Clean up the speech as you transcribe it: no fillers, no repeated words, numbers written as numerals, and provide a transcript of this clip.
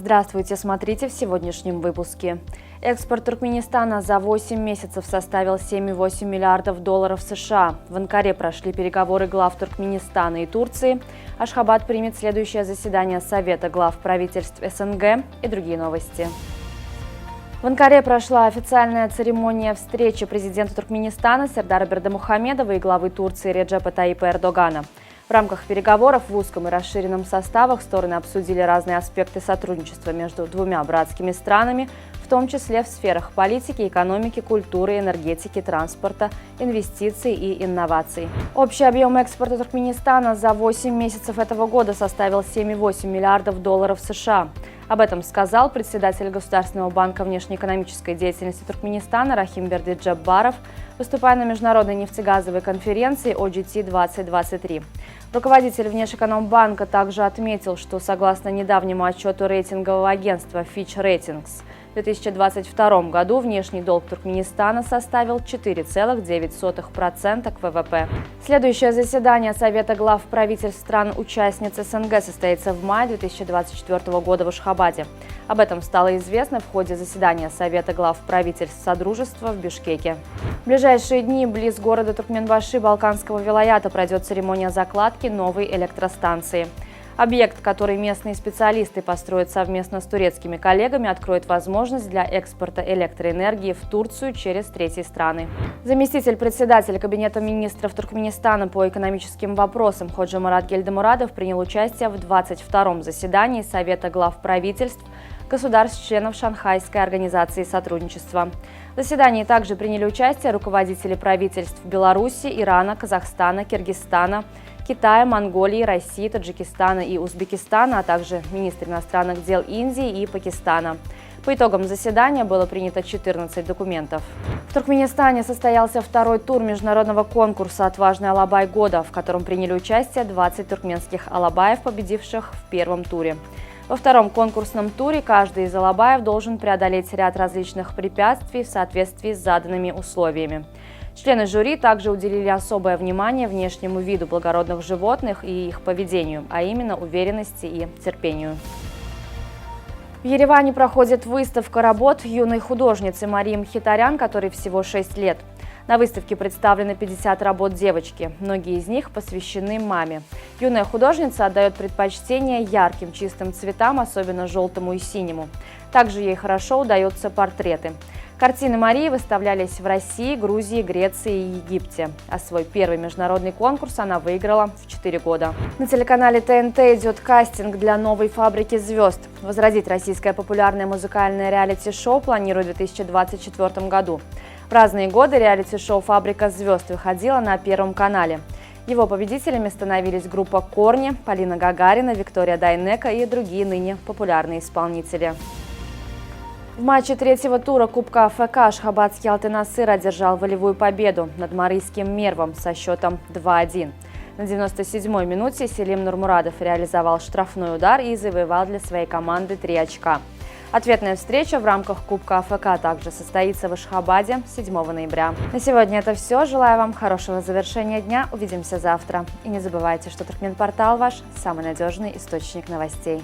Здравствуйте, смотрите в сегодняшнем выпуске. Экспорт Туркменистана за 8 месяцев составил 7,8 миллиардов долларов США. В Анкаре прошли переговоры глав Туркменистана и Турции. Ашхабад примет следующее заседание Совета глав правительств СНГ и другие новости. В Анкаре прошла официальная церемония встречи президента Туркменистана Сердара Бердымухамедова и главы Турции Реджепа Таyyипа Эрдогана. В рамках переговоров в узком и расширенном составах стороны обсудили разные аспекты сотрудничества между двумя братскими странами, в том числе в сферах политики, экономики, культуры, энергетики, транспорта, инвестиций и инноваций. Общий объем экспорта Туркменистана за 8 месяцев этого года составил 7,8 миллиардов долларов США. Об этом сказал председатель Государственного банка внешнеэкономической деятельности Туркменистана Рахимберди Джаббаров, выступая на международной нефтегазовой конференции OGT-2023. Руководитель Внешэкономбанка также отметил, что согласно недавнему отчету рейтингового агентства Fitch Ratings, в 2022 году внешний долг Туркменистана составил 4,9% к ВВП. Следующее заседание Совета глав правительств стран-участниц СНГ состоится в мае 2024 года в Ашхабаде. Об этом стало известно в ходе заседания Совета глав правительств Содружества в Бишкеке. В ближайшие дни близ города Туркменбаши Балканского вилаята пройдет церемония закладки новой электростанции. Объект, который местные специалисты построят совместно с турецкими коллегами, откроет возможность для экспорта электроэнергии в Турцию через третьи страны. Заместитель председателя Кабинета министров Туркменистана по экономическим вопросам Ходжамарат Гельдемурадов принял участие в 22-м заседании Совета глав правительств государств-членов Шанхайской организации сотрудничества. В заседании также приняли участие руководители правительств Беларуси, Ирана, Казахстана, Киргизстана, Китая, Монголии, России, Таджикистана и Узбекистана, а также министр иностранных дел Индии и Пакистана. По итогам заседания было принято 14 документов. В Туркменистане состоялся второй тур международного конкурса «Отважный алабай года», в котором приняли участие 20 туркменских алабаев, победивших в первом туре. Во втором конкурсном туре каждый из алабаев должен преодолеть ряд различных препятствий в соответствии с заданными условиями. Члены жюри также уделили особое внимание внешнему виду благородных животных и их поведению, а именно уверенности и терпению. В Ереване проходит выставка работ юной художницы Марии Мхитарян, которой всего 6 лет. На выставке представлены 50 работ девочки, многие из них посвящены маме. Юная художница отдает предпочтение ярким чистым цветам, особенно желтому и синему. Также ей хорошо удаются портреты. Картины Марии выставлялись в России, Грузии, Греции и Египте. А свой первый международный конкурс она выиграла в 4 года. На телеканале ТНТ идет кастинг для новой «Фабрики звезд». Возродить российское популярное музыкальное реалити-шоу планируют в 2024 году. В разные годы реалити-шоу «Фабрика звезд» выходило на Первом канале. Его победителями становились группа «Корни», Полина Гагарина, Виктория Дайнеко и другие ныне популярные исполнители. В матче третьего тура Кубка АФК ашхабадский Алтын-Асыр одержал волевую победу над марийским Мервом со счетом 2-1. На 97-й минуте Селим Нурмурадов реализовал штрафной удар и завоевал для своей команды 3 очка. Ответная встреча в рамках Кубка АФК также состоится в Ашхабаде 7 ноября. На сегодня это все. Желаю вам хорошего завершения дня. Увидимся завтра. И не забывайте, что Туркменпортал ваш самый надежный источник новостей.